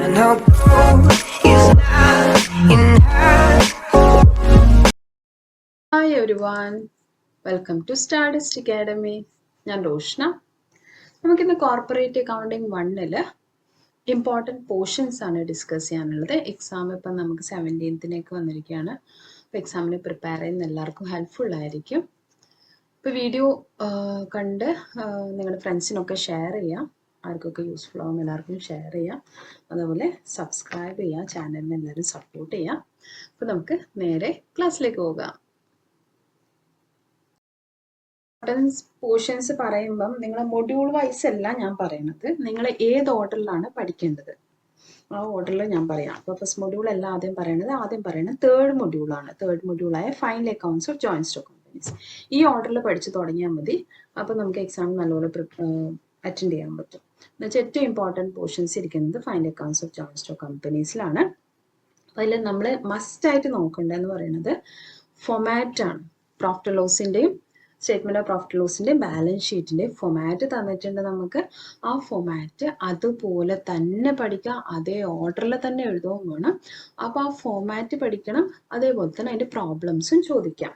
And although he's not in her. Hi everyone, welcome to Stardust Academy. ഞാൻ റോഷ്ന. നമുക്കിന്ന് corporate accounting 1-ൽ important portions ആണ് discuss ചെയ്യാനുള്ളത്. Exam ഇപ്പം നമുക്ക് 17th വന്നിരിക്കുകയാണ്. അപ്പോൾ എക്സാമിന് പ്രിപ്പയർ ചെയ്യുന്ന എല്ലാവർക്കും ഹെൽപ്ഫുൾ ആയിരിക്കും. ഇപ്പോൾ വീഡിയോ കണ്ട് നിങ്ങളുടെ ഫ്രണ്ട്സിനൊക്കെ ഷെയർ ചെയ്യാം. ആർക്കൊക്കെ യൂസ്ഫുൾ ആവും എല്ലാവർക്കും ഷെയർ ചെയ്യാം. അതുപോലെ സബ്സ്ക്രൈബ് ചെയ്യുക, ചാനലിനെ എല്ലാവരും സപ്പോർട്ട് ചെയ്യാം. അപ്പോൾ നമുക്ക് നേരെ ക്ലാസ്സിലേക്ക് പോകാം. പോർഷൻസ് പറയുമ്പം നിങ്ങൾ മൊഡ്യൂൾ വൈസ് അല്ല ഞാൻ പറയുന്നത്, നിങ്ങൾ ഏത് ഓർഡറിലാണ് പഠിക്കേണ്ടത് ആ ഓർഡറിൽ ഞാൻ പറയാം. അപ്പോൾ ഫസ്റ്റ് മൊഡ്യൂൾ അല്ല ആദ്യം പറയുന്നത് തേർഡ് മൊഡ്യൂളാണ്. തേർഡ് മൊഡ്യൂളായ final accounts of joint stock companies. ഈ ഓർഡറിൽ പഠിച്ച് തുടങ്ങിയാൽ മതി. അപ്പോൾ നമുക്ക് എക്സാം നല്ലപോലെ അറ്റൻഡ് ചെയ്യാൻ പറ്റും. എന്നുവെച്ചാൽ ഏറ്റവും ഇമ്പോർട്ടൻറ്റ് പോർഷൻസ് ഇരിക്കുന്നത് final accounts of joint stock കമ്പനീസിലാണ്. അപ്പോൾ അതിൽ നമ്മൾ മസ്റ്റായിട്ട് നോക്കേണ്ടതെന്ന് പറയുന്നത് ഫോമാറ്റാണ്. പ്രോഫിറ്റ് ലോസിൻ്റെയും സ്റ്റേറ്റ്മെന്റ് ഓഫ് പ്രോഫിറ്റ് ലോസിന്റെ ബാലൻസ് ഷീറ്റിന്റെ ഫോമാറ്റ് തന്നിട്ടുണ്ട് നമുക്ക്. ആ ഫോമാറ്റ് അതുപോലെ തന്നെ പഠിക്കുക, അതേ ഓർഡറിൽ തന്നെ എഴുതുകയും വേണം. അപ്പോൾ ആ ഫോമാറ്റ് പഠിക്കണം, അതേപോലെ തന്നെ അതിന്റെ പ്രോബ്ലംസും ചോദിക്കാം.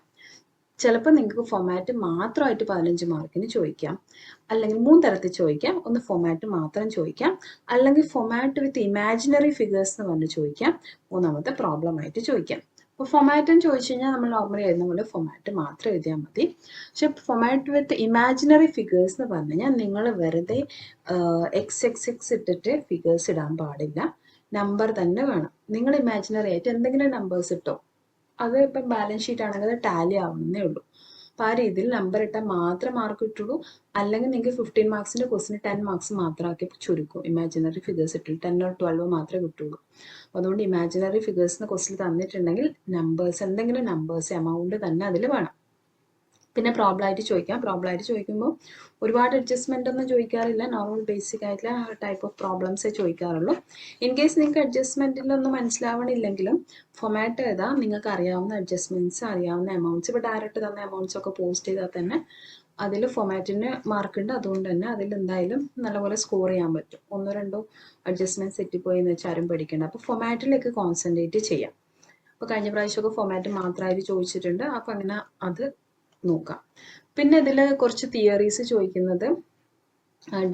ചിലപ്പോൾ നിങ്ങൾക്ക് ഫോമാറ്റ് മാത്രമായിട്ട് 15 മാർക്കിന് ചോദിക്കാം, അല്ലെങ്കിൽ 3 തരത്തിൽ ചോദിക്കാം. ഒന്ന് ഫോമാറ്റ് മാത്രം ചോദിക്കാം, അല്ലെങ്കിൽ ഫോമാറ്റ് വിത്ത് ഇമാജിനറി ഫിഗേഴ്സ് എന്ന് പറഞ്ഞ് ചോദിക്കാം. മൂന്നാമത്തെ പ്രോബ്ലം ആയിട്ട് ചോദിക്കാം. അപ്പോൾ ഫോമാറ്റും ചോദിച്ചു കഴിഞ്ഞാൽ നമ്മൾ നോർമലി എഴുതുന്ന പോലെ ഫോമാറ്റ് മാത്രം എഴുതിയാൽ മതി. പക്ഷെ ഫോമാറ്റ് വിത്ത് ഇമാജിനറി ഫിഗേഴ്സ് എന്ന് പറഞ്ഞു കഴിഞ്ഞാൽ നിങ്ങൾ വെറുതെ എക്സ് ഇട്ടിട്ട് ഫിഗേഴ്സ് ഇടാൻ പാടില്ല. നമ്പർ തന്നെ വേണം. നിങ്ങൾ ഇമാജിനറി ആയിട്ട് എന്തെങ്കിലും നമ്പേഴ്സ് ഇട്ടോ, അത് ഇപ്പം ബാലൻസ് ഷീറ്റ് ആണെങ്കിൽ അത് ടാലി ആവുന്നേ ഉള്ളൂ. അപ്പോൾ ആ രീതിയിൽ നമ്പർ ഇട്ടാൽ മാത്രം മാർക്ക് കിട്ടുള്ളൂ. അല്ലെങ്കിൽ നിങ്ങൾക്ക് 15 മാർക്സിൻ്റെ ക്വസ്റ്റിന് 10 മാർക്സ് മാത്രമാക്കി ചുരുക്കും. ഇമാജിനറി ഫിഗേഴ്സ് ഇട്ടിട്ട് 10 or 12 മാത്രമേ കിട്ടുള്ളൂ. അതുകൊണ്ട് ഇമാജിനറി ഫിഗേഴ്സിന് ക്വസ്റ്റിൽ തന്നിട്ടുണ്ടെങ്കിൽ നമ്പേഴ്സ്, എന്തെങ്കിലും നമ്പേഴ്സ് എമൗണ്ട് തന്നെ അതിൽ വേണം. പിന്നെ പ്രോബ്ലം ആയിട്ട് ചോദിക്കാം. പ്രോബ്ലം ആയിട്ട് ചോദിക്കുമ്പോൾ ഒരുപാട് അഡ്ജസ്റ്റ്മെന്റ് ഒന്നും ചോദിക്കാറില്ല. നോർമൽ ബേസിക് ആയിട്ടുള്ള ടൈപ്പ് ഓഫ് പ്രോബ്ലംസേ ചോദിക്കാറുള്ളൂ. ഇൻ കേസ് നിങ്ങൾക്ക് അഡ്ജസ്റ്റ്മെന്റിലൊന്നും മനസ്സിലാവണില്ലെങ്കിലും ഫൊമാറ്റ് എഴുതാം. നിങ്ങൾക്ക് അറിയാവുന്ന അഡ്ജസ്റ്റ്മെന്റ്സ്, അറിയാവുന്ന എമൗണ്ട്സ്, ഇപ്പോൾ ഡയറക്റ്റ് തന്ന എമൗണ്ട്സ് ഒക്കെ പോസ്റ്റ് ചെയ്താൽ തന്നെ അതിൽ ഫൊമാറ്റിന് മാർക്ക് ഉണ്ട്. അതുകൊണ്ട് തന്നെ അതിൽ എന്തായാലും നല്ലപോലെ സ്കോർ ചെയ്യാൻ പറ്റും. 1-2 അഡ്ജസ്റ്റ്മെന്റ് തെറ്റിപ്പോയി എന്ന് വെച്ചാൽ ആരും പഠിക്കേണ്ട. അപ്പോൾ ഫൊമാറ്റിലേക്ക് കോൺസെൻട്രേറ്റ് ചെയ്യാം. അപ്പോൾ കഴിഞ്ഞ പ്രാവശ്യമൊക്കെ ഫൊമാറ്റ് മാത്രമായിട്ട് ചോദിച്ചിട്ടുണ്ട്. അപ്പോൾ അങ്ങനെ അത് നോക്കാം. പിന്നെ ഇതിൽ കുറച്ച് തിയറീസ് ചോദിക്കുന്നത്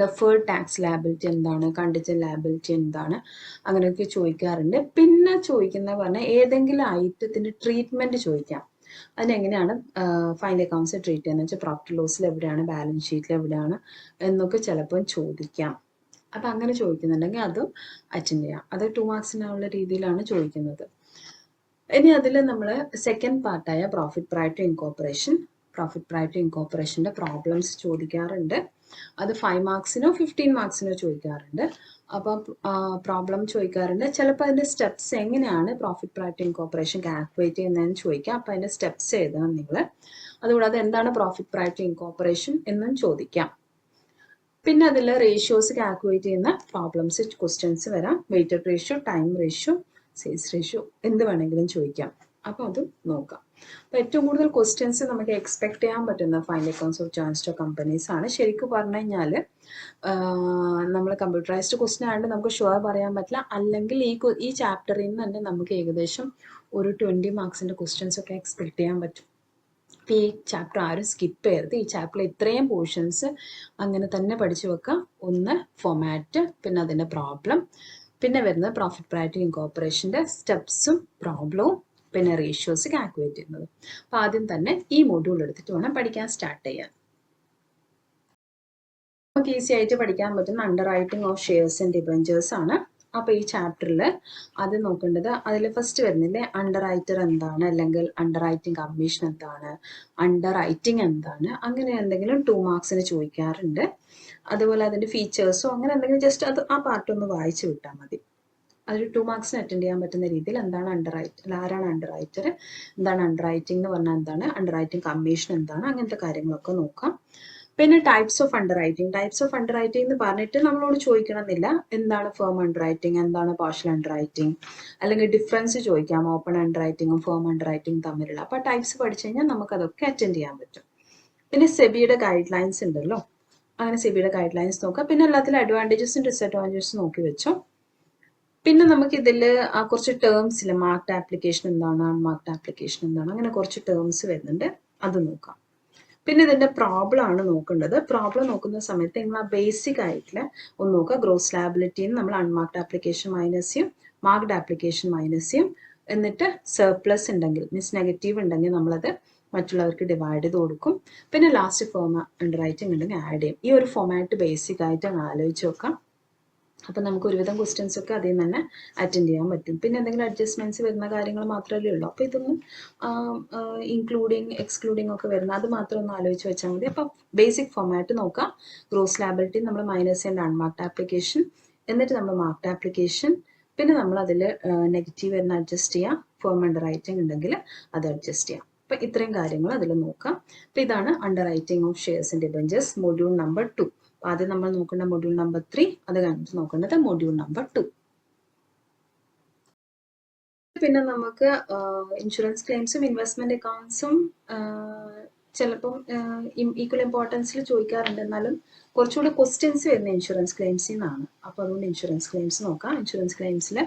ഡെഫേർഡ് ടാക്സ് ലാബിലിറ്റി എന്താണ്, കണ്ടിജന്റ് ലാബിലിറ്റി എന്താണ്, അങ്ങനെയൊക്കെ ചോദിക്കാറുണ്ട്. പിന്നെ ചോദിക്കുന്ന പറഞ്ഞാൽ ഏതെങ്കിലും ഐറ്റത്തിന്റെ ട്രീറ്റ്മെന്റ് ചോദിക്കാം. അതിനെങ്ങനെയാണ് ഫൈനൽ അക്കൗണ്ട്സ് ട്രീറ്റ് ചെയ്യുന്നത് വെച്ചാൽ പ്രോഫിറ്റ് ലോസിൽ എവിടെയാണ്, ബാലൻസ് ഷീറ്റിൽ എവിടെയാണ് എന്നൊക്കെ ചിലപ്പോൾ ചോദിക്കാം. അപ്പം അങ്ങനെ ചോദിക്കുന്നുണ്ടെങ്കിൽ അതും അറ്റൻഡ് ചെയ്യാം. അത് 2 മാർക്സിനുള്ള രീതിയിലാണ് ചോദിക്കുന്നത്. ഇനി അതിൽ നമ്മൾ സെക്കൻഡ് പാർട്ടായ പ്രോഫിറ്റ് പ്രയർ ടു ഇൻകോർപ്പറേഷൻ്റെ പ്രോബ്ലംസ് ചോദിക്കാറുണ്ട്. അത് 5 മാർക്സിനോ 15 മാർക്സിനോ ചോദിക്കാറുണ്ട്. അപ്പം പ്രോബ്ലം ചോദിക്കാറുണ്ട്. ചിലപ്പോൾ അതിൻ്റെ സ്റ്റെപ്സ് എങ്ങനെയാണ് profit prior to incorporation calculate ചെയ്യുന്നതെന്ന് ചോദിക്കാം. അപ്പം അതിൻ്റെ സ്റ്റെപ്സ് എഴുതണം നിങ്ങൾ. അതുകൂടാതെ എന്താണ് പ്രോഫിറ്റ് പ്രയർ ടു ഇൻകോർപ്പറേഷൻ എന്നും ചോദിക്കാം. പിന്നെ അതിൽ റേഷ്യോസ് കാൽക്കുലേറ്റ് ചെയ്യുന്ന പ്രോബ്ലംസ്, ക്വസ്റ്റ്യൻസ് വരാം. Weighted ratio, time ratio, sales ratio എന്ത് വേണമെങ്കിലും ചോദിക്കാം. അപ്പോൾ അതും നോക്കാം. അപ്പോൾ ഏറ്റവും കൂടുതൽ ക്വസ്റ്റ്യൻസ് നമുക്ക് എക്സ്പെക്ട് ചെയ്യാൻ പറ്റുന്ന final accounts of joint stock companies ആണ്. ശരിക്കും പറഞ്ഞു കഴിഞ്ഞാൽ നമ്മൾ കമ്പ്യൂട്ടറൈസ്ഡ് ക്വസ്റ്റ്യൻ ആയതുകൊണ്ട് നമുക്ക് ഷുവർ പറയാൻ പറ്റില്ല. അല്ലെങ്കിൽ ഈ ചാപ്റ്ററിൽ നിന്ന് തന്നെ നമുക്ക് ഏകദേശം ഒരു 20 മാർക്സിൻ്റെ ക്വസ്റ്റ്യൻസ് ഒക്കെ എക്സ്പെക്ട് ചെയ്യാൻ പറ്റും. ഈ ചാപ്റ്റർ ആരും സ്കിപ്പ് ചെയ്യരുത്. ഈ ചാപ്റ്ററിൽ ഇത്രയും പോർഷൻസ് അങ്ങനെ തന്നെ പഠിച്ചു വെക്കുക. ഒന്ന് ഫോമാറ്റ്, പിന്നെ അതിൻ്റെ പ്രോബ്ലം, പിന്നെ വരുന്നത് പ്രോഫിറ്റ് പ്രയർ ടു ഇൻകോർപ്പറേഷൻ്റെ സ്റ്റെപ്സും പ്രോബ്ലവും, പിന്നെ റേഷ്യോസ് കാൽക്കുലേറ്റ് ചെയ്യുന്നത്. അപ്പം ആദ്യം തന്നെ ഈ മൊഡ്യൂൾ എടുത്തിട്ട് വേണം പഠിക്കാൻ സ്റ്റാർട്ട് ചെയ്യാൻ. നമുക്ക് ഈസി ആയിട്ട് പഠിക്കാൻ പറ്റുന്ന under writing of shares and debentures ആണ്. അപ്പോൾ ഈ ചാപ്റ്ററിൽ അത് നോക്കേണ്ടത്, അതിൽ ഫസ്റ്റ് വരുന്നില്ലേ അണ്ടർ റൈറ്റർ എന്താണ്, അല്ലെങ്കിൽ അണ്ടർ റൈറ്റിംഗ് കമ്മീഷൻ എന്താണ്, അണ്ടർ റൈറ്റിംഗ് എന്താണ്, അങ്ങനെ എന്തെങ്കിലും 2 മാർക്സിന് ചോദിക്കാറുണ്ട്. അതുപോലെ അതിൻ്റെ ഫീച്ചേഴ്സോ അങ്ങനെ എന്തെങ്കിലും ജസ്റ്റ് അത് ആ പാർട്ടൊന്ന് വായിച്ചു വിട്ടാൽ മതി. അതൊരു 2 മാർക്സിന് അറ്റൻഡ് ചെയ്യാൻ പറ്റുന്ന രീതിയിൽ എന്താണ് അണ്ടർ റൈറ്റർ, ആരാണ് അണ്ടർ റൈറ്റർ, എന്താണ് അണ്ടർ റൈറ്റിംഗ് എന്ന് പറഞ്ഞാൽ എന്താണ്, അണ്ടർ റൈറ്റിംഗ് കമ്മീഷൻ എന്താണ്, അങ്ങനത്തെ കാര്യങ്ങളൊക്കെ നോക്കാം. പിന്നെ ടൈപ്സ് ഓഫ് അണ്ടർ റൈറ്റിംഗ് എന്ന് പറഞ്ഞിട്ട് നമ്മളോട് ചോദിക്കണമെന്നില്ല. എന്താണ് ഫേം അണ്ടർ റൈറ്റിംഗ്, എന്താണ് പാർഷ്യൽ അണ്ടർ റൈറ്റിംഗ്, അല്ലെങ്കിൽ ഡിഫറൻസ് ചോദിക്കാം ഓപ്പൺ അണ്ടർ റൈറ്റിംഗും ഫേം അണ്ടർ റൈറ്റിംഗും തമ്മിലുള്ള. അപ്പോൾ ടൈപ്സ് പഠിച്ചു കഴിഞ്ഞാൽ നമുക്കതൊക്കെ അറ്റൻഡ് ചെയ്യാൻ പറ്റും. പിന്നെ സെബിയുടെ ഗൈഡ് ലൈൻസ് ഉണ്ടല്ലോ, അങ്ങനെ സെബിയുടെ ഗൈഡ് ലൈൻസ് നോക്കാം. പിന്നെ എല്ലാത്തിലും അഡ്വാൻറ്റേജസും ഡിസഡ്വാൻറ്റേജസും നോക്കി വെച്ചോ. പിന്നെ നമുക്ക് ഇതിൽ കുറച്ച് ടേംസ് ഇല്ല, മാർക്ക്ഡ് ആപ്ലിക്കേഷൻ എന്താണ്, അൺമാർക്ക്ഡ് ആപ്ലിക്കേഷൻ എന്താണ്, അങ്ങനെ കുറച്ച് ടേംസ് വരുന്നുണ്ട്, അത് നോക്കാം. പിന്നെ ഇതിന്റെ പ്രോബ്ലം ആണ് നോക്കേണ്ടത്. പ്രോബ്ലം നോക്കുന്ന സമയത്ത് നിങ്ങൾ ആ ബേസിക് ആയിട്ടുള്ള ഒന്ന് നോക്കുക. ഗ്രോസ് ലാബിലിറ്റിന്ന് നമ്മൾ അൺമാർക്ക്ഡ് ആപ്ലിക്കേഷൻ മൈനസ് ചെയ്യും, മാർക്ക്ഡ് ആപ്ലിക്കേഷൻ മൈനസ് ചെയ്യും, എന്നിട്ട് സർപ്ലസ് ഉണ്ടെങ്കിൽ മീൻസ് നെഗറ്റീവ് ഉണ്ടെങ്കിൽ നമ്മളത് മറ്റുള്ളവർക്ക് ഡിവൈഡ് ചെയ്ത് കൊടുക്കും. പിന്നെ ലാസ്റ്റ് അണ്ടർറൈറ്റിംഗ് ഉണ്ടെങ്കിൽ ആഡ് ചെയ്യും. ഈ ഒരു ഫോമാറ്റ് ബേസിക് ആയിട്ട് ആലോചിച്ച് നോക്കാം. അപ്പം നമുക്ക് ഒരുവിധം ക്വസ്റ്റ്യൻസ് ഒക്കെ അതിൽ നിന്ന് തന്നെ അറ്റൻഡ് ചെയ്യാൻ പറ്റും. പിന്നെ എന്തെങ്കിലും അഡ്ജസ്റ്റ്മെന്റ്സ് വരുന്ന കാര്യങ്ങൾ മാത്രമല്ലേ ഉള്ളൂ. അപ്പോൾ ഇതൊന്നും ഇൻക്ലൂഡിങ് എക്സ്ക്ലൂഡിങ് ഒക്കെ വരുന്ന അത് മാത്രം ഒന്ന് ആലോചിച്ച് വെച്ചാൽ മതി. അപ്പം ബേസിക് ഫോമാറ്റ് നോക്കാം. ഗ്രോസ് ലാബിലിറ്റി നമ്മൾ മൈനസ് ചെയ്യേണ്ട അൺമാർക്ക്ഡ് ആപ്ലിക്കേഷൻ, എന്നിട്ട് നമ്മൾ മാർക്ക്ഡ് ആപ്ലിക്കേഷൻ, പിന്നെ നമ്മൾ അതിൽ നെഗറ്റീവ് വരുന്ന അഡ്ജസ്റ്റ് ചെയ്യാം, ഫേം അണ്ടർറൈറ്റിംഗ് ഉണ്ടെങ്കിൽ അത് അഡ്ജസ്റ്റ് ചെയ്യാം. അപ്പം ഇത്രയും കാര്യങ്ങൾ അതിൽ നോക്കാം. അപ്പം ഇതാണ് underwriting of shares and debentures module number 2. ആദ്യം നമ്മൾ നോക്കേണ്ട മൊഡ്യൂൾ നമ്പർ 3, അത് കഴിഞ്ഞിട്ട് നോക്കേണ്ടത് മൊഡ്യൂൾ നമ്പർ 2. പിന്നെ നമുക്ക് ഇൻഷുറൻസ് ക്ലെയിംസും ഇൻവെസ്റ്റ്മെന്റ് അക്കൗണ്ട്സും ചിലപ്പം ഈക്വൽ ഇമ്പോർട്ടൻസിൽ ചോദിക്കാറുണ്ട്, എന്നാലും കുറച്ചുകൂടി ക്വസ്റ്റ്യൻസ് വരുന്ന ഇൻഷുറൻസ് ക്ലെയിംസിൽ നിന്നാണ്. അപ്പോൾ അതുകൊണ്ട് ഇൻഷുറൻസ് ക്ലെയിംസ് നോക്കാം. ഇൻഷുറൻസ് ക്ലെയിംസിൽ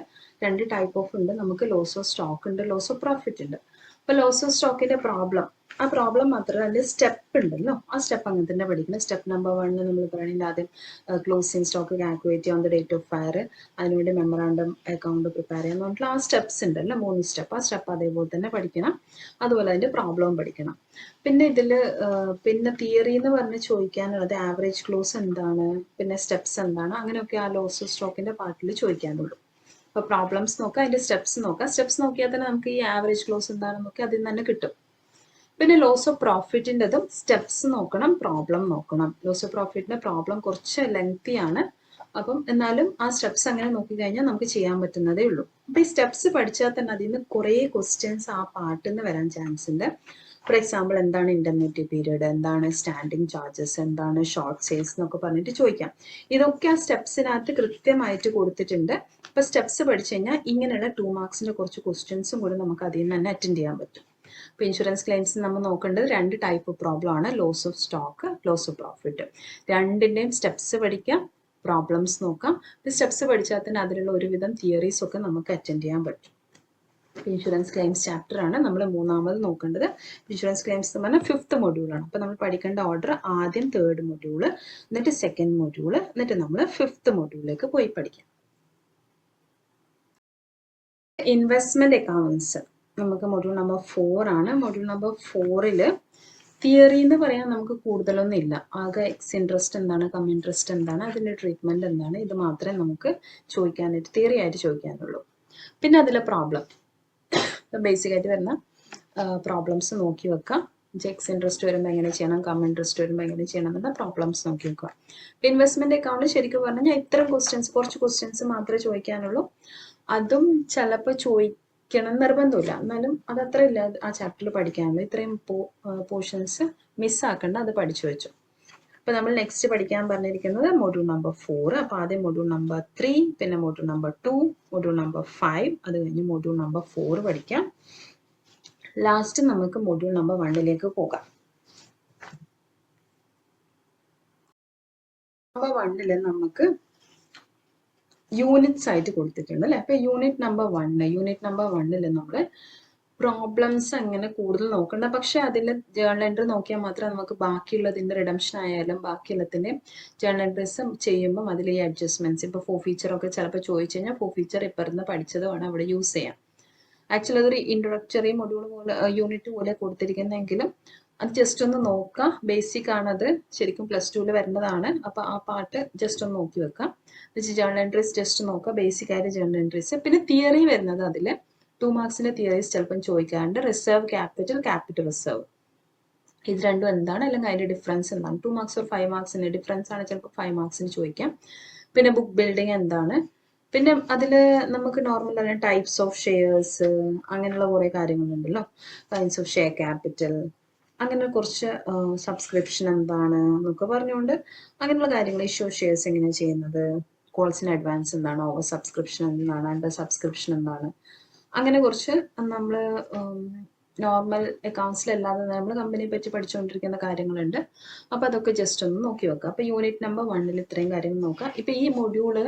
2 ടൈപ്പ് ഓഫ് ഉണ്ട്. നമുക്ക് ലോസ് ഓഫ് സ്റ്റോക്ക് ഉണ്ട്, ലോസ് ഓഫ് പ്രോഫിറ്റ് ഉണ്ട്. അപ്പോൾ ലോസ് ഓഫ് സ്റ്റോക്കിന്റെ പ്രോബ്ലം, ആ പ്രോബ്ലം മാത്രമല്ല അതിന്റെ സ്റ്റെപ്പ് ഉണ്ടല്ലോ, ആ സ്റ്റെപ്പ് അങ്ങനെ തന്നെ പഠിക്കണം. സ്റ്റെപ്പ് നമ്പർ 1 നമ്മൾ പറയണമെങ്കിൽ ആദ്യം ക്ലോസിംഗ് സ്റ്റോക്ക് കാൽക്കുലേറ്റ് ചെയ്യാൻ ഡേറ്റ് ഓഫ് ഫയർ, അതിനുവേണ്ടി മെമ്മറാണ്ടം അക്കൗണ്ട് പ്രിപ്പയർ ചെയ്യാൻ പറഞ്ഞിട്ടുള്ള ആ സ്റ്റെപ്സ് ഉണ്ടല്ലോ, 3 സ്റ്റെപ്പ്. ആ സ്റ്റെപ്പ് അതേപോലെ തന്നെ പഠിക്കണം. അതുപോലെ അതിന്റെ പ്രോബ്ലവും പഠിക്കണം. പിന്നെ ഇതിൽ പിന്നെ തിയറി എന്ന് പറഞ്ഞ് ചോദിക്കാനുള്ളത് ആവറേജ് ക്ലോസ് എന്താണ്, പിന്നെ സ്റ്റെപ്സ് എന്താണ്, അങ്ങനെയൊക്കെ ആ ലോസ് ഓഫ് സ്റ്റോക്കിന്റെ പാർട്ടിൽ ചോദിക്കാനുള്ളൂ. അപ്പോൾ പ്രോബ്ലംസ് നോക്കാം, അതിന്റെ സ്റ്റെപ്സ് നോക്കാം. സ്റ്റെപ്സ് നോക്കിയാൽ തന്നെ നമുക്ക് ഈ ആവറേജ് ക്ലോസ് എന്താണെന്ന് നോക്കി അതിൽ നിന്ന് തന്നെ കിട്ടും. പിന്നെ ലോസ് ഓഫ് പ്രോഫിറ്റിൻ്റെതും സ്റ്റെപ്സ് നോക്കണം, പ്രോബ്ലം നോക്കണം. ലോസ് ഓഫ് പ്രോഫിറ്റിന്റെ പ്രോബ്ലം കുറച്ച് ലെങ്തി ആണ്, അപ്പം എന്നാലും ആ സ്റ്റെപ്സ് അങ്ങനെ നോക്കിക്കഴിഞ്ഞാൽ നമുക്ക് ചെയ്യാൻ പറ്റുന്നതേ ഉള്ളൂ. അപ്പം ഈ സ്റ്റെപ്സ് പഠിച്ചാൽ തന്നെ അതിൽ നിന്ന് കുറേ ക്വസ്റ്റ്യൻസ് ആ പാർട്ടിൽ നിന്ന് വരാൻ ചാൻസ് ഉണ്ട്. ഫോർ എക്സാമ്പിൾ എന്താണ് ഇൻഡെംനിറ്റി പീരീഡ്, എന്താണ് സ്റ്റാൻഡിങ് ചാർജസ്, എന്താണ് ഷോർട്ട് സെയിൽസ് എന്നൊക്കെ പറഞ്ഞിട്ട് ചോദിക്കാം. ഇതൊക്കെ ആ സ്റ്റെപ്സിനകത്ത് കൃത്യമായിട്ട് കൊടുത്തിട്ടുണ്ട്. അപ്പൊ സ്റ്റെപ്സ് പഠിച്ചു കഴിഞ്ഞാൽ ഇങ്ങനെയുള്ള 2 മാർക്സിന്റെ കുറച്ച് ക്വസ്റ്റ്യൻസും കൂടി നമുക്ക് അതിൽ നിന്ന് തന്നെ അറ്റൻഡ് ചെയ്യാൻ പറ്റും. അപ്പോൾ ഇൻഷുറൻസ് ക്ലെയിംസ് നമ്മൾ നോക്കേണ്ടത് 2 ടൈപ്പ് പ്രോബ്ലം ആണ്, loss of stock, loss of profit. രണ്ടിൻ്റെയും സ്റ്റെപ്സ് പഠിക്കാം, പ്രോബ്ലംസ് നോക്കാം. സ്റ്റെപ്സ് പഠിച്ചാൽ തന്നെ അതിലുള്ള ഒരുവിധം തിയറീസ് ഒക്കെ നമുക്ക് അറ്റൻഡ് ചെയ്യാൻ പറ്റും. ഇൻഷുറൻസ് ക്ലെയിംസ് ചാപ്റ്റർ ആണ് നമ്മൾ 3ാമത് നോക്കേണ്ടത്. ഇൻഷുറൻസ് ക്ലെയിംസ് എന്ന് പറഞ്ഞാൽ 5th മൊഡ്യൂളാണ്. അപ്പോൾ നമ്മൾ പഠിക്കേണ്ട ഓർഡർ ആദ്യം 3rd മൊഡ്യൂള്, എന്നിട്ട് 2nd മൊഡ്യൂള്, എന്നിട്ട് നമ്മൾ 5th മൊഡ്യൂളിലേക്ക് പോയി പഠിക്കാം. ഇൻവെസ്റ്റ്മെന്റ് അക്കൗണ്ട്സ് നമുക്ക് മൊഡ്യൂൾ നമ്പർ 4 ആണ്. മൊഡ്യൂൾ നമ്പർ 4ൽ തിയറി എന്ന് പറയാൻ നമുക്ക് കൂടുതലൊന്നും ഇല്ല. ആകെ എക്സ് ഇൻട്രസ്റ്റ് എന്താണ്, കം ഇൻട്രസ്റ്റ് എന്താണ്, അതിന്റെ ട്രീറ്റ്മെന്റ് എന്താണ്, ഇത് മാത്രമേ നമുക്ക് ചോദിക്കാനായിട്ട് തിയറി ആയിട്ട് ചോദിക്കാനുള്ളൂ. പിന്നെ അതിലെ പ്രോബ്ലം, ബേസിക് ആയിട്ട് വരുന്ന പ്രോബ്ലംസ് നോക്കി വെക്കാം. എക്സ് ഇൻട്രസ്റ്റ് വരുമ്പോൾ എങ്ങനെ ചെയ്യണം, കം ഇൻട്രസ്റ്റ് വരുമ്പോൾ എങ്ങനെ ചെയ്യണം എന്ന പ്രോബ്ലംസ് നോക്കി വെക്കുക. ഇൻവെസ്റ്റ്മെന്റ് അക്കൗണ്ട് ശരിക്കും പറഞ്ഞാൽ ഇത്തരം ക്വസ്റ്റ്യൻസ്, കുറച്ച് ക്വസ്റ്റ്യൻസ് മാത്രമേ ചോദിക്കാനുള്ളൂ. അതും ചിലപ്പോൾ ചോദിക്കണം നിർബന്ധമില്ല, എന്നാലും അതത്ര ഇല്ല ആ ചാപ്റ്ററിൽ പഠിക്കാനുള്ളൂ. ഇത്രയും പോർഷൻസ് മിസ്സാക്കണ്ട, അത് പഠിച്ചു വെച്ചു. അപ്പൊ നമ്മൾ നെക്സ്റ്റ് പഠിക്കാൻ പറഞ്ഞിരിക്കുന്നത് മൊഡ്യൂൾ നമ്പർ 4. അപ്പൊ ആദ്യം മൊഡ്യൂൾ നമ്പർ 3, പിന്നെ മൊഡ്യൂൾ നമ്പർ 2, മൊഡ്യൂൾ നമ്പർ 5, അത് കഴിഞ്ഞ് മൊഡ്യൂൾ നമ്പർ 4 പഠിക്കാം. ലാസ്റ്റ് നമുക്ക് മൊഡ്യൂൾ നമ്പർ 1ലേക്ക് പോകാം. നമ്പർ 1ൽ നമുക്ക് യൂണിറ്റ്സ് ആയിട്ട് കൊടുത്തിട്ടുണ്ട് അല്ലെ. അപ്പൊ യൂണിറ്റ് നമ്പർ 1ൽ നമ്മൾ പ്രോബ്ലംസ് അങ്ങനെ കൂടുതൽ നോക്കണ്ട. പക്ഷെ അതിൽ ജേർണൽ എൻട്രി നോക്കിയാൽ മാത്രമേ നമുക്ക് ബാക്കിയുള്ളതിന്റെ റിഡംഷൻ ആയാലും ബാക്കിയുള്ളതിന്റെ ജേർണൽ എൻട്രീസ് ചെയ്യുമ്പോൾ അതിൽ ഈ അഡ്ജസ്റ്റ്മെന്റ്സ്, ഇപ്പൊ ഫോർ ഫീച്ചർ ഒക്കെ ചിലപ്പോൾ ചോദിച്ചു കഴിഞ്ഞാൽ ഫോർ ഫീച്ചർ ഇപ്പൊ ഇരുന്ന് പഠിച്ചത് വേണം അവിടെ യൂസ് ചെയ്യാം. ആക്ച്വലി അതൊരു ഇൻട്രൊഡക്ടറി മൊഡ്യൂൾ പോലെ യൂണിറ്റ് പോലെ കൊടുത്തിരിക്കുന്നെങ്കിലും അത് ജസ്റ്റ് ഒന്ന് നോക്കാം. ബേസിക് ആണത്, ശരിക്കും +2 വരുന്നതാണ്. അപ്പൊ ആ പാർട്ട് ജസ്റ്റ് ഒന്ന് നോക്കി വെക്കാം. ജേർണൽ എൻട്രീസ് ജസ്റ്റ് നോക്കാം, ബേസിക് ആയിട്ട് ജേർണൽ എൻട്രീസ്. പിന്നെ തിയറി വരുന്നത് അതിൽ 2 മാർക്സിന്റെ തിയറീസ് ചിലപ്പം ചോദിക്കാറുണ്ട്. റിസർവ് ക്യാപിറ്റൽ, ക്യാപിറ്റൽ റിസർവ്, ഇത് രണ്ടും എന്താണ്, അല്ലെങ്കിൽ അതിന്റെ ഡിഫറൻസ് എന്താണ്. 2 മാർക്സ് ഓർ 5 മാർക്സിന്റെ ഡിഫറൻസ് ആണ് ചിലപ്പോൾ 5 മാർക്സിന് ചോദിക്കാം. പിന്നെ ബുക്ക് ബിൽഡിംഗ് എന്താണ്, പിന്നെ അതിൽ നമുക്ക് നോർമൽ തന്നെ ടൈപ്സ് ഓഫ് ഷെയർസ്, അങ്ങനെയുള്ള കുറേ കാര്യങ്ങളുണ്ടല്ലോ. കൈൻഡ്സ് ഓഫ് ഷെയർ ക്യാപിറ്റൽ, അങ്ങനെ കുറച്ച് സബ്സ്ക്രിപ്ഷൻ എന്താണ് എന്നൊക്കെ പറഞ്ഞുകൊണ്ട് അങ്ങനെയുള്ള കാര്യങ്ങൾ. ഇഷ്യൂ ഷെയർസ് എങ്ങനെയാണ് ചെയ്യുന്നത്, കോൾസിന് അഡ്വാൻസ് എന്താണ്, ഓവർ സബ്സ്ക്രിപ്ഷൻ എന്താണ്, അണ്ടർ സബ്സ്ക്രിപ്ഷൻ എന്താണ്, അങ്ങനെ കുറച്ച് നമ്മൾ നോർമൽ അക്കൗണ്ട്സിലല്ലാതെ നമ്മൾ കമ്പനിയെ പറ്റി പഠിച്ചുകൊണ്ടിരിക്കുന്ന കാര്യങ്ങളുണ്ട്. അപ്പോൾ അതൊക്കെ ജസ്റ്റ് ഒന്ന് നോക്കി വെക്കുക. അപ്പോൾ യൂണിറ്റ് നമ്പർ 1 ഇത്രയും കാര്യങ്ങൾ നോക്കുക. ഇപ്പോൾ ഈ മൊഡ്യൂള്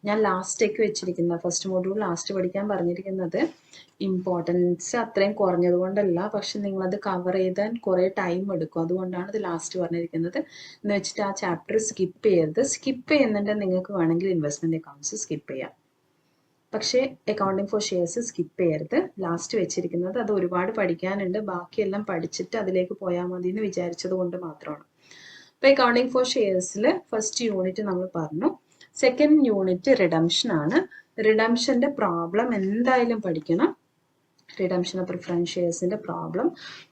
ഞാൻ ലാസ്റ്റേക്ക് വെച്ചിരിക്കുന്ന ഫസ്റ്റ് മൊഡ്യൂൾ ലാസ്റ്റ് പഠിക്കാൻ പറഞ്ഞിരിക്കുന്നത് ഇമ്പോർട്ടൻസ് അത്രയും കുറഞ്ഞത് കൊണ്ടല്ല, പക്ഷെ നിങ്ങളത് കവർ ചെയ്താൽ കുറേ ടൈം എടുക്കും. അതുകൊണ്ടാണ് ഇത് ലാസ്റ്റ് പറഞ്ഞിരിക്കുന്നത്. എന്ന് വെച്ചിട്ട് ആ ചാപ്റ്റർ സ്കിപ്പ് ചെയ്യരുത്. സ്കിപ്പ് ചെയ്യുന്നുണ്ടെങ്കിൽ നിങ്ങൾക്ക് വേണമെങ്കിൽ ഇൻവെസ്റ്റ്മെൻറ്റ് അക്കൗണ്ട്സ് സ്കിപ്പ് ചെയ്യാം. പക്ഷേ അക്കൗണ്ടിങ് ഫോർ ഷെയർസ് സ്കിപ്പ് ചെയ്യരുത്. ലാസ്റ്റ് വെച്ചിരിക്കുന്നത് അത് ഒരുപാട് പഠിക്കാനുണ്ട്. ബാക്കിയെല്ലാം പഠിച്ചിട്ട് അതിലേക്ക് പോയാൽ മതി എന്ന് വിചാരിച്ചത് കൊണ്ട് മാത്രമാണ്. അപ്പോൾ അക്കൗണ്ടിങ് ഫോർ ഷെയർസിൽ ഫസ്റ്റ് യൂണിറ്റ് നമ്മൾ പറഞ്ഞു. സെക്കൻഡ് യൂണിറ്റ് റിഡംഷൻ ആണ്. റിഡംഷന്റെ പ്രോബ്ലം എന്തായാലും പഠിക്കണം. റിഡംഷൻ ഓഫ് പ്രിഫറൻസ് ഷെയർസിന്റെ പ്രോബ്ലം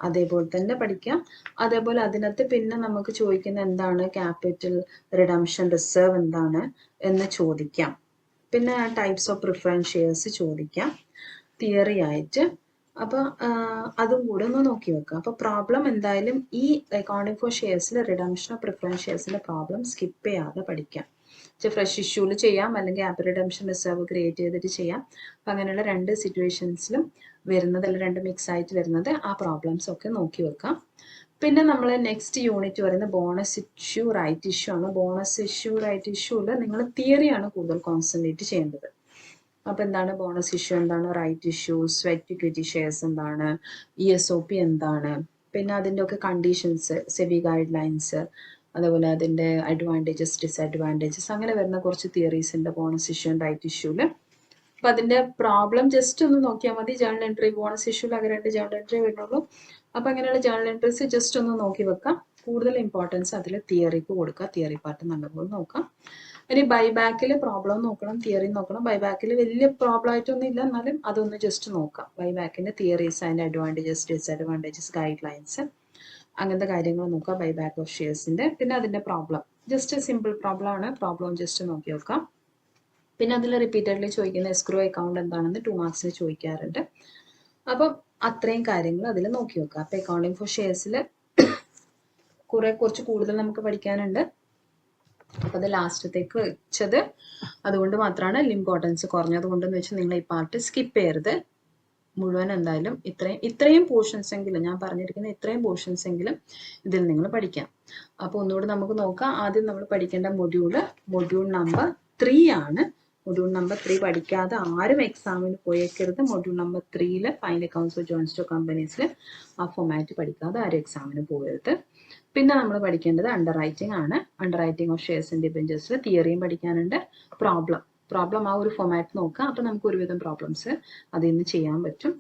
അതേപോലെ തന്നെ പഠിക്കാം. അതേപോലെ അതിനകത്ത് പിന്നെ നമുക്ക് ചോദിക്കുന്ന എന്താണ് ക്യാപിറ്റൽ റിഡംഷൻ റിസർവ് എന്താണ് എന്ന് ചോദിക്കാം. പിന്നെ ടൈപ്സ് ഓഫ് പ്രിഫറൻസ് ഷെയർസ് ചോദിക്കാം തിയറി ആയിട്ട്. അപ്പോൾ അതും കൂടെ ഒന്ന് നോക്കി വെക്കുക. അപ്പോൾ പ്രോബ്ലം എന്തായാലും ഈ അക്കൗണ്ടിങ് ഫോർ ഷെയർസിൽ റിഡംഷൻ ഓഫ് പ്രിഫറൻസ് ഷെയർസിന്റെ പ്രോബ്ലം സ്കിപ്പ് ചെയ്യാതെ പഠിക്കാം. ഫ്രഷ് ഇഷ്യൂല് ചെയ്യാം, അല്ലെങ്കിൽ ആപ്പ് റിഡംഷൻ റിസർവ് ക്രിയേറ്റ് ചെയ്തിട്ട് ചെയ്യാം. അപ്പം അങ്ങനെയുള്ള രണ്ട് സിറ്റുവേഷൻസിലും വരുന്നത്, അല്ലെങ്കിൽ രണ്ട് മിക്സ് ആയിട്ട് വരുന്നത് ആ പ്രോബ്ലംസ് ഒക്കെ നോക്കി വെക്കാം. പിന്നെ നമ്മൾ നെക്സ്റ്റ് യൂണിറ്റ് പറയുന്നത് ബോണസ് ഇഷ്യൂ റൈറ്റ് ഇഷ്യൂ ആണ്. ബോണസ് ഇഷ്യൂ റൈറ്റ് ഇഷ്യൂല് നിങ്ങൾ തിയറിയാണ് കൂടുതൽ കോൺസെൻട്രേറ്റ് ചെയ്യേണ്ടത്. അപ്പോൾ എന്താണ് ബോണസ് ഇഷ്യൂ, എന്താണ് right issue, sweat equity shares എന്താണ്, ESOP എന്താണ്, പിന്നെ അതിൻ്റെ ഒക്കെ കണ്ടീഷൻസ്, സെബി ഗൈഡ് ലൈൻസ്, അതുപോലെ അതിൻ്റെ അഡ്വാൻറ്റേജസ് ഡിസഡ്വാൻറ്റേജസ്, അങ്ങനെ വരുന്ന കുറച്ച് തിയറീസ് ഉണ്ട് ബോണസ് ഇഷ്യൂ റൈറ്റ് ഇഷ്യൂല്. അപ്പം അതിൻ്റെ പ്രോബ്ലം ജസ്റ്റ് ഒന്ന് നോക്കിയാൽ മതി. ജേണൽ എൻട്രി ബോണസ് ഇഷ്യൂല് ആകെ 2 ജേണൽ എൻട്രി വരുന്നുള്ളൂ. അപ്പം അങ്ങനെയുള്ള ജേണൽ എൻട്രീസ് ജസ്റ്റ് ഒന്ന് നോക്കി വെക്കാം. കൂടുതൽ ഇമ്പോർട്ടൻസ് അതിൽ തിയറിക്ക് കൊടുക്കുക. തിയറി പാർട്ട് നല്ലപോലെ നോക്കാം. ഇനി ബൈബാക്കിൽ പ്രോബ്ലം നോക്കണം, തിയറി നോക്കണം. ബൈബാക്കിൽ വലിയ പ്രോബ്ലം ആയിട്ടൊന്നും ഇല്ല, എന്നാലും അതൊന്ന് ജസ്റ്റ് നോക്കാം. ബൈബാക്കിൻ്റെ തിയറീസ്, അതിൻ്റെ അഡ്വാൻറ്റേജസ് ഡിസഡ്വാൻറ്റേജസ് ഗൈഡ് ലൈൻസ്, അങ്ങനത്തെ കാര്യങ്ങൾ നോക്കുക ബൈബാക്ക് ഓഫ് ഷെയർസിൻ്റെ. പിന്നെ അതിൻ്റെ പ്രോബ്ലം ജസ്റ്റ് സിമ്പിൾ പ്രോബ്ലം ആണ്, പ്രോബ്ലം ജസ്റ്റ് നോക്കി വെക്കാം. പിന്നെ അതിൽ റിപ്പീറ്റഡ്ലി ചോദിക്കുന്ന എസ്ക്രോ അക്കൗണ്ട് എന്താണെന്ന് 2 മാർക്സിന് ചോദിക്കാറുണ്ട്. അപ്പം അത്രയും കാര്യങ്ങൾ അതിൽ നോക്കി വെക്കുക. അപ്പം അക്കൗണ്ടിങ് ഫോർ ഷെയർസിൽ കുറച്ച് കൂടുതൽ നമുക്ക് പഠിക്കാനുണ്ട്. അപ്പം അത് ലാസ്റ്റത്തേക്ക് വെച്ചത് അതുകൊണ്ട് മാത്രമാണ് ഇമ്പോർട്ടൻസ് കുറഞ്ഞത് കൊണ്ടെന്ന് വെച്ച് നിങ്ങൾ ഈ പാർട്ട് സ്കിപ്പ് ചെയ്യരുത്. മുഴുവൻ എന്തായാലും ഇത്രയും പോർഷൻസ് എങ്കിലും, ഞാൻ പറഞ്ഞിരിക്കുന്ന ഇത്രയും പോർഷൻസ് എങ്കിലും ഇതിൽ നിങ്ങൾ പഠിക്കാം. അപ്പോൾ ഒന്നുകൂടി നമുക്ക് നോക്കാം. ആദ്യം നമ്മൾ പഠിക്കേണ്ട മൊഡ്യൂൾ നമ്പർ 3 ആണ്. മൊഡ്യൂൾ നമ്പർ 3 പഠിക്കാതെ ആരും എക്സാമിന് പോയേക്കരുത്. Module number 3 final accounts for joint stock കമ്പനീസിൽ ആ ഫോമാറ്റ് പഠിക്കാതെ ആരും എക്സാമിന് പോകരുത്. പിന്നെ നമ്മൾ പഠിക്കേണ്ടത് അണ്ടർ റൈറ്റിംഗ് ആണ്. Underwriting of shares and ഡിബെഞ്ചേഴ്സിൽ തിയറിയും പഠിക്കാനുണ്ട്. പ്രോബ്ലം ആ ഒരു ഫോമാറ്റ് നോക്കാം. അപ്പം നമുക്ക് ഒരുവിധം പ്രോബ്ലംസ് അതിൽ നിന്ന് ചെയ്യാൻ പറ്റും.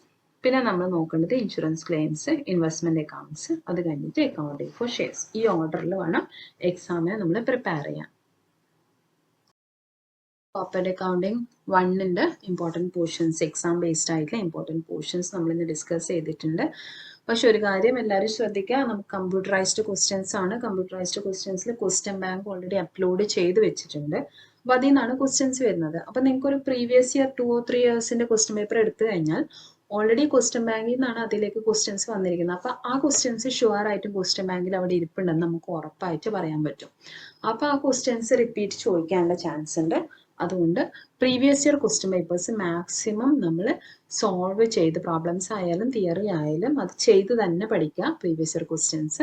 പിന്നെ നമ്മൾ നോക്കേണ്ടത് ഇൻഷുറൻസ് ക്ലെയിംസ്, ഇൻവെസ്റ്റ്മെന്റ് അക്കൗണ്ട്സ്, അത് കഴിഞ്ഞിട്ട് അക്കൗണ്ടിങ് ഫോർ ഷെയർസ്. ഈ ഓർഡറിൽ വേണം എക്സാമിന് നമ്മൾ പ്രിപ്പയർ ചെയ്യാൻ. കോർപ്പറേറ്റ് അക്കൗണ്ടിങ് 1ന്റെ ഇമ്പോർട്ടൻറ്റ് പോർഷൻസ്, എക്സാം ബേസ്ഡ് ആയിട്ടുള്ള ഇമ്പോർട്ടൻറ്റ് പോർഷൻസ് നമ്മൾ ഇന്ന് ഡിസ്കസ് ചെയ്തിട്ടുണ്ട്. പക്ഷെ ഒരു കാര്യം എല്ലാവരും ശ്രദ്ധിക്കുക, നമുക്ക് കമ്പ്യൂട്ടറൈസ്ഡ് ക്വസ്റ്റ്യൻസ് ആണ്. കമ്പ്യൂട്ടറൈസ്ഡ് ക്വസ്റ്റ്യൻസിൽ ക്വസ്റ്റ്യൻ ബാങ്ക് ഓൾറെഡി അപ്ലോഡ് ചെയ്ത് വെച്ചിട്ടുണ്ട്. അപ്പോൾ അതിൽ നിന്നാണ് ക്വസ്റ്റ്യൻസ് വരുന്നത്. അപ്പം നിങ്ങൾക്ക് ഒരു പ്രീവിയസ് ഇയർ 2 or 3 ഇയേഴ്സിൻ്റെ ക്വസ്റ്റ്യൻ പേപ്പർ എടുത്തു കഴിഞ്ഞാൽ ഓൾറെഡി ക്വസ്റ്റ്യൻ ബാങ്കിൽ നിന്നാണ് അതിലേക്ക് ക്വസ്റ്റ്യൻസ് വന്നിരിക്കുന്നത്. അപ്പോൾ ആ ക്വസ്റ്റ്യൻസ് ഷുവർ ആയിട്ടും ക്വസ്റ്റ്യൻ ബാങ്കിൽ അവിടെ ഇരിപ്പുണ്ടെന്ന് നമുക്ക് ഉറപ്പായിട്ട് പറയാൻ പറ്റും. അപ്പോൾ ആ ക്വസ്റ്റ്യൻസ് റിപ്പീറ്റ് ചോദിക്കാനുള്ള ചാൻസ് ഉണ്ട്. അതുകൊണ്ട് previous year question papers maximum നമ്മൾ സോൾവ് ചെയ്ത്, പ്രോബ്ലംസ് ആയാലും തിയറി ആയാലും അത് ചെയ്ത് തന്നെ പഠിക്കുക പ്രീവിയസ് ഇയർ ക്വസ്റ്റ്യൻസ്.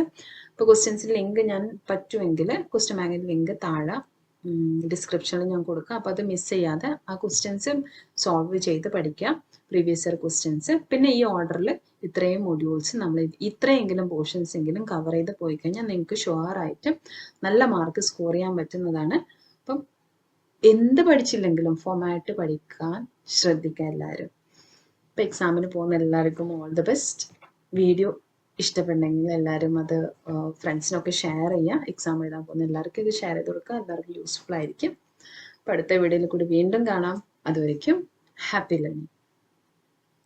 ഇപ്പോൾ ക്വസ്റ്റ്യൻസിൻ്റെ ലിങ്ക് ഞാൻ പറ്റുമെങ്കിൽ ക്വസ്റ്റ്യൻ ബാങ്കിൻ്റെ ലിങ്ക് താഴെ ഡിസ്ക്രിപ്ഷനിൽ ഞാൻ കൊടുക്കാം. അപ്പോൾ അത് മിസ് ചെയ്യാതെ ആ ക്വസ്റ്റ്യൻസ് സോൾവ് ചെയ്ത് പഠിക്കുക പ്രീവിയസ് ഇയർ ക്വസ്റ്റ്യൻസ്. പിന്നെ ഈ ഓർഡറിൽ ഇത്രയും മൊഡ്യൂൾസ് നമ്മൾ ഇത്രയെങ്കിലും പോർഷൻസ് എങ്കിലും കവർ ചെയ്ത് പോയി കഴിഞ്ഞാൽ നിങ്ങൾക്ക് ഷുവറായിട്ട് നല്ല മാർക്ക് സ്കോർ ചെയ്യാൻ പറ്റുന്നതാണ്. അപ്പം എന്ത് പഠിച്ചില്ലെങ്കിലും ഫോമാറ്റ് പഠിക്കാൻ ശ്രദ്ധിക്കുക എല്ലാവരും. ഇപ്പം എക്സാമിന് പോകുന്ന എല്ലാവർക്കും ഓൾ ദി ബെസ്റ്റ്. വീഡിയോ ഇഷ്ടപ്പെട്ടെങ്കിൽ എല്ലാവരും അത് ഫ്രണ്ട്സിനൊക്കെ ഷെയർ ചെയ്യുക. എക്സാം എഴുതാൻ പോകുന്ന എല്ലാവർക്കും ഇത് ഷെയർ ചെയ്ത് കൊടുക്കുക. എല്ലാവർക്കും യൂസ്ഫുൾ ആയിരിക്കും. അപ്പം അടുത്ത വീഡിയോയിൽ കൂടി വീണ്ടും കാണാം. അതുവരയ്ക്കും ഹാപ്പി ലേണിംഗ്.